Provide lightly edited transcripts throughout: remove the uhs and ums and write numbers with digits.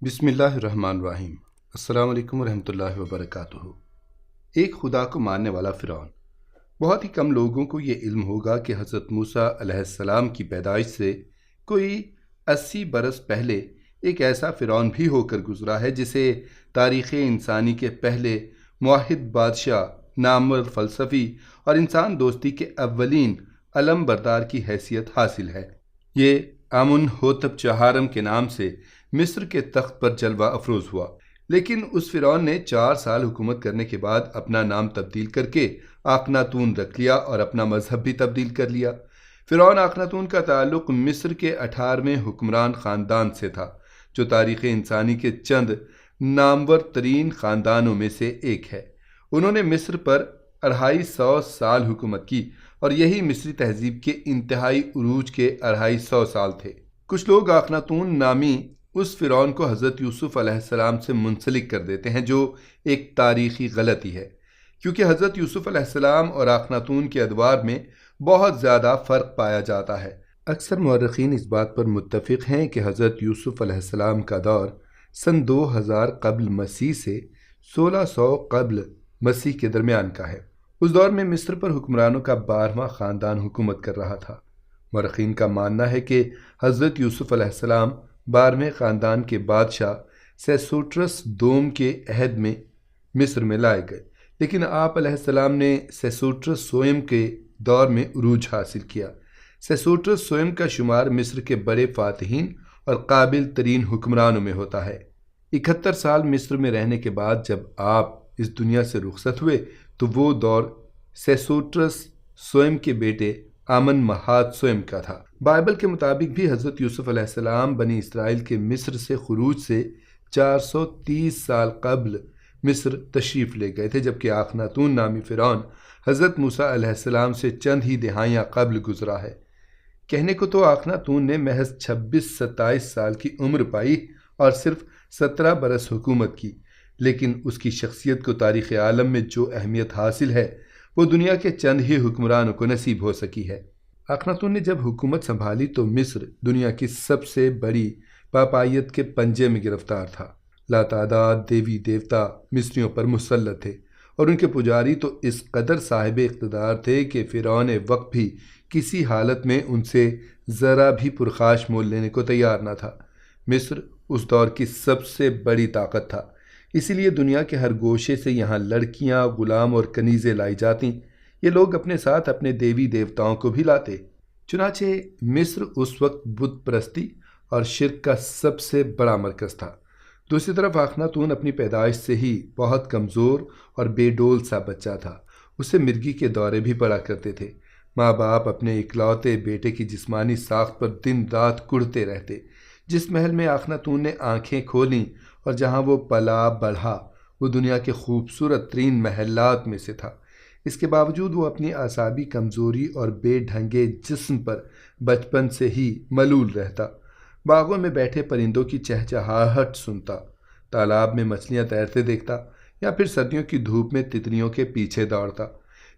بسم اللہ الرحمن الرحیم۔ السلام علیکم ورحمۃ اللہ وبرکاتہ۔ ایک خدا کو ماننے والا فرعون۔ بہت ہی کم لوگوں کو یہ علم ہوگا کہ حضرت موسیٰ علیہ السلام کی پیدائش سے کوئی 80 برس پہلے ایک ایسا فرعون بھی ہو کر گزرا ہے جسے تاریخ انسانی کے پہلے موحد بادشاہ، نامور فلسفی اور انسان دوستی کے اولین علم بردار کی حیثیت حاصل ہے۔ یہ آمن ہوتب چہارم کے نام سے مصر کے تخت پر جلوہ افروز ہوا، لیکن اس فرعون نے 4 سال حکومت کرنے کے بعد اپنا نام تبدیل کر کے آخناتون رکھ لیا اور اپنا مذہب بھی تبدیل کر لیا۔ فرعون آخناتون کا تعلق مصر کے 18ویں حکمران خاندان سے تھا، جو تاریخ انسانی کے چند نامور ترین خاندانوں میں سے ایک ہے۔ انہوں نے مصر پر 250 سال حکومت کی اور یہی مصری تہذیب کے انتہائی عروج کے 250 سال تھے۔ کچھ لوگ آخناتون نامی اس فرعون کو حضرت یوسف علیہ السلام سے منسلک کر دیتے ہیں، جو ایک تاریخی غلطی ہے، کیونکہ حضرت یوسف علیہ السلام اور آخناتون کے ادوار میں بہت زیادہ فرق پایا جاتا ہے۔ اکثر مورخین اس بات پر متفق ہیں کہ حضرت یوسف علیہ السلام کا دور سن 2000 قبل مسیح سے 1600 قبل مسیح کے درمیان کا ہے۔ اس دور میں مصر پر حکمرانوں کا 12واں خاندان حکومت کر رہا تھا۔ مورخین کا ماننا ہے کہ حضرت یوسف علیہ السلام 12ویں خاندان کے بادشاہ سیسوٹرس دوم کے عہد میں مصر میں لائے گئے، لیکن آپ علیہ السلام نے سیسوٹرس سوئم کے دور میں عروج حاصل کیا۔ سیسوٹرس سوئم کا شمار مصر کے بڑے فاتحین اور قابل ترین حکمرانوں میں ہوتا ہے۔ 71 سال مصر میں رہنے کے بعد جب آپ اس دنیا سے رخصت ہوئے تو وہ دور سیسوٹرس سوئم کے بیٹے آمن محات سوئم کا تھا۔ بائبل کے مطابق بھی حضرت یوسف علیہ السلام بنی اسرائیل کے مصر سے خروج سے 430 سال قبل مصر تشریف لے گئے تھے، جبکہ آخناتون نامی فرعون حضرت موسیٰ علیہ السلام سے چند ہی دہائیاں قبل گزرا ہے۔ کہنے کو تو آخناتون نے محض 26-27 سال کی عمر پائی اور صرف 17 برس حکومت کی، لیکن اس کی شخصیت کو تاریخ عالم میں جو اہمیت حاصل ہے وہ دنیا کے چند ہی حکمرانوں کو نصیب ہو سکی ہے۔ آخناتون نے جب حکومت سنبھالی تو مصر دنیا کی سب سے بڑی پاپائیت کے پنجے میں گرفتار تھا۔ لاتعداد دیوی دیوتا مصریوں پر مسلط تھے اور ان کے پجاری تو اس قدر صاحب اقتدار تھے کہ فرعون وقت بھی کسی حالت میں ان سے ذرا بھی پرخاش مول لینے کو تیار نہ تھا۔ مصر اس دور کی سب سے بڑی طاقت تھا، اسی لیے دنیا کے ہر گوشے سے یہاں لڑکیاں، غلام اور کنیزیں لائی جاتیں۔ یہ لوگ اپنے ساتھ اپنے دیوی دیوتاؤں کو بھی لاتے۔ چنانچہ مصر اس وقت بت پرستی اور شرک کا سب سے بڑا مرکز تھا۔ دوسری طرف آخناتون اپنی پیدائش سے ہی بہت کمزور اور بے ڈول سا بچہ تھا۔ اسے مرگی کے دورے بھی پڑا کرتے تھے۔ ماں باپ اپنے اکلوتے بیٹے کی جسمانی ساخت پر دن رات کڑتے رہتے۔ جس محل میں آخناتون نے آنکھیں کھولیں اور جہاں وہ پلا بڑھا وہ دنیا کے خوبصورت ترین محلات میں سے تھا۔ اس کے باوجود وہ اپنی اعصابی کمزوری اور بے ڈھنگے جسم پر بچپن سے ہی ملول رہتا۔ باغوں میں بیٹھے پرندوں کی چہچہاہٹ سنتا، تالاب میں مچھلیاں تیرتے دیکھتا یا پھر سردیوں کی دھوپ میں تتلیوں کے پیچھے دوڑتا۔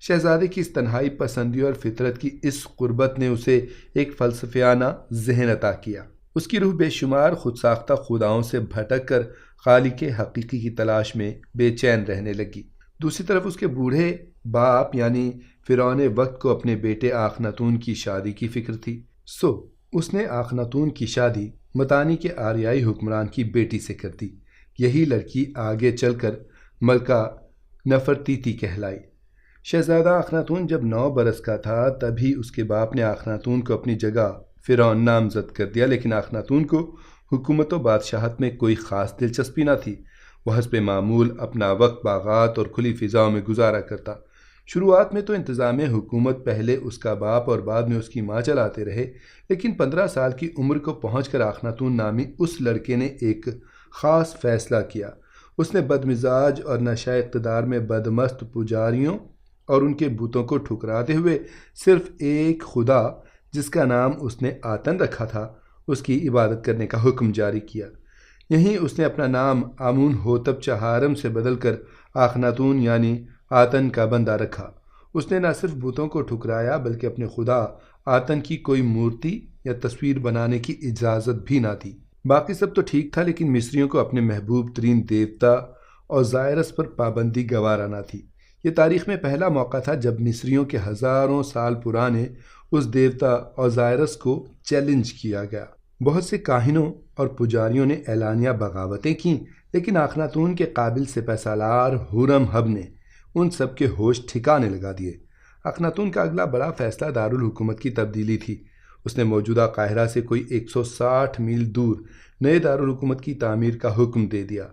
شہزادے کی اس تنہائی پسندی اور فطرت کی اس قربت نے اسے ایک فلسفیانہ ذہن عطا کیا۔ اس کی روح بے شمار خود ساختہ خداؤں سے بھٹک کر خالق حقیقی کی تلاش میں بے چین رہنے لگی۔ دوسری طرف اس کے بوڑھے باپ یعنی فرعون وقت کو اپنے بیٹے آخناتون کی شادی کی فکر تھی، سو اس نے آخناتون کی شادی متانی کے آریائی حکمران کی بیٹی سے کر دی۔ یہی لڑکی آگے چل کر ملکہ نفرتیتی کہلائی۔ شہزادہ آخناتون جب 9 برس کا تھا تبھی اس کے باپ نے آخناتون کو اپنی جگہ فرعون نامزد کر دیا، لیکن آخناتون کو حکومت و بادشاہت میں کوئی خاص دلچسپی نہ تھی۔ وہ حسب معمول اپنا وقت باغات اور کھلی فضاؤں میں گزارا کرتا۔ شروعات میں تو انتظام حکومت پہلے اس کا باپ اور بعد میں اس کی ماں چلاتے رہے، لیکن 15 سال کی عمر کو پہنچ کر آخناتون نامی اس لڑکے نے ایک خاص فیصلہ کیا۔ اس نے بدمزاج اور نشہ اقتدار میں بدمست پجاریوں اور ان کے بتوں کو ٹھکراتے ہوئے صرف ایک خدا جس کا نام اس نے آتن رکھا تھا اس کی عبادت کرنے کا حکم جاری کیا۔ یہیں اس نے اپنا نام آمون ہوتب چہارم سے بدل کر آخناتون یعنی آتن کا بندہ رکھا۔ اس نے نہ صرف بتوں کو ٹھکرایا بلکہ اپنے خدا آتن کی کوئی مورتی یا تصویر بنانے کی اجازت بھی نہ دی۔ باقی سب تو ٹھیک تھا، لیکن مصریوں کو اپنے محبوب ترین دیوتا اوزائرس پر پابندی گوارا نہ تھی۔ یہ تاریخ میں پہلا موقع تھا جب مصریوں کے ہزاروں سال پرانے اس دیوتا اوزائرس کو چیلنج کیا گیا۔ بہت سے کاہنوں اور پجاریوں نے اعلانیہ بغاوتیں کیں، لیکن آخناتون کے قابل سپہ سالار ہورم ہب نے ان سب کے ہوش ٹھکانے لگا دیے۔ اخناتون کا اگلا بڑا فیصلہ دارالحکومت کی تبدیلی تھی۔ اس نے موجودہ قاہرہ سے کوئی 160 میل دور نئے دارالحکومت کی تعمیر کا حکم دے دیا۔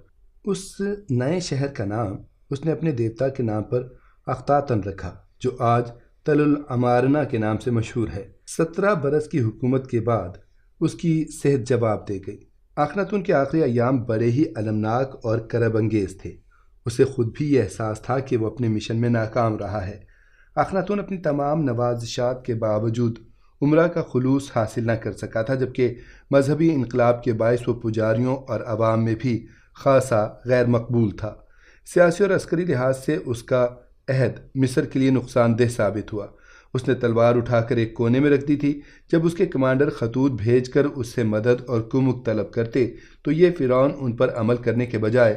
اس نئے شہر کا نام اس نے اپنے دیوتا کے نام پر اختاتن رکھا، جو آج تل العمارنہ کے نام سے مشہور ہے۔ 17 برس کی حکومت کے بعد اس کی صحت جواب دے گئی۔ اخناتون کے آخری ایام بڑے ہی المناک اور کرب انگیز تھے۔ اسے خود بھی یہ احساس تھا کہ وہ اپنے مشن میں ناکام رہا ہے۔ اخناتون اپنی تمام نوازشات کے باوجود عمرہ کا خلوص حاصل نہ کر سکا تھا، جبکہ مذہبی انقلاب کے باعث وہ پجاریوں اور عوام میں بھی خاصا غیر مقبول تھا۔ سیاسی اور عسکری لحاظ سے اس کا عہد مصر کے لیے نقصان دہ ثابت ہوا۔ اس نے تلوار اٹھا کر ایک کونے میں رکھ دی تھی۔ جب اس کے کمانڈر خطوط بھیج کر اس سے مدد اور کمک طلب کرتے تو یہ فرعون ان پر عمل کرنے کے بجائے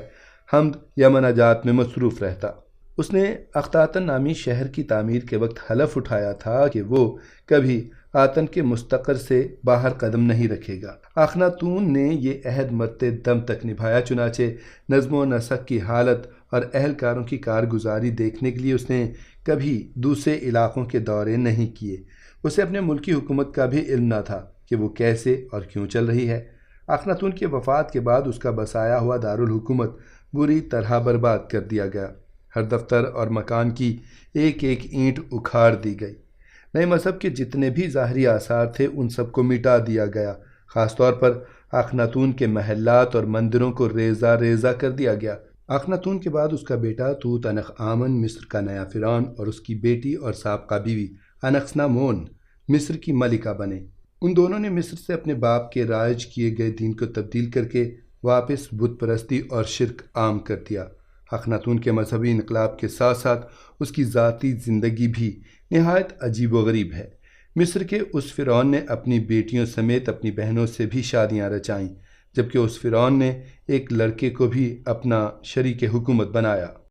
حمد یا مناجات میں مصروف رہتا۔ اس نے اختاتن نامی شہر کی تعمیر کے وقت حلف اٹھایا تھا کہ وہ کبھی آتن کے مستقر سے باہر قدم نہیں رکھے گا۔ اخناتون نے یہ عہد مرتے دم تک نبھایا، چنانچہ نظم و نسق کی حالت اور اہلکاروں کی کارگزاری دیکھنے کے لیے اس نے کبھی دوسرے علاقوں کے دورے نہیں کیے۔ اسے اپنے ملکی حکومت کا بھی علم نہ تھا کہ وہ کیسے اور کیوں چل رہی ہے۔ اخناتون کی وفات کے بعد اس کا بسایا ہوا دارالحکومت بری طرح برباد کر دیا گیا۔ ہر دفتر اور مکان کی ایک ایک اینٹ اکھاڑ دی گئی۔ نئے مذہب کے جتنے بھی ظاہری آثار تھے ان سب کو مٹا دیا گیا۔ خاص طور پر اخناتون کے محلات اور مندروں کو ریزہ ریزہ کر دیا گیا۔ اخناتون کے بعد اس کا بیٹا توت عنخ آمن مصر کا نیا فرعون اور اس کی بیٹی اور سابقہ بیوی انخسنامون مصر کی ملکہ بنے۔ ان دونوں نے مصر سے اپنے باپ کے رائج کیے گئے دین کو تبدیل کر کے واپس بت پرستی اور شرک عام کر دیا۔ اخناتون کے مذہبی انقلاب کے ساتھ ساتھ اس کی ذاتی زندگی بھی نہایت عجیب و غریب ہے۔ مصر کے اس فرعون نے اپنی بیٹیوں سمیت اپنی بہنوں سے بھی شادیاں رچائیں، جبکہ اس فرعون نے ایک لڑکے کو بھی اپنا شریک حکومت بنایا۔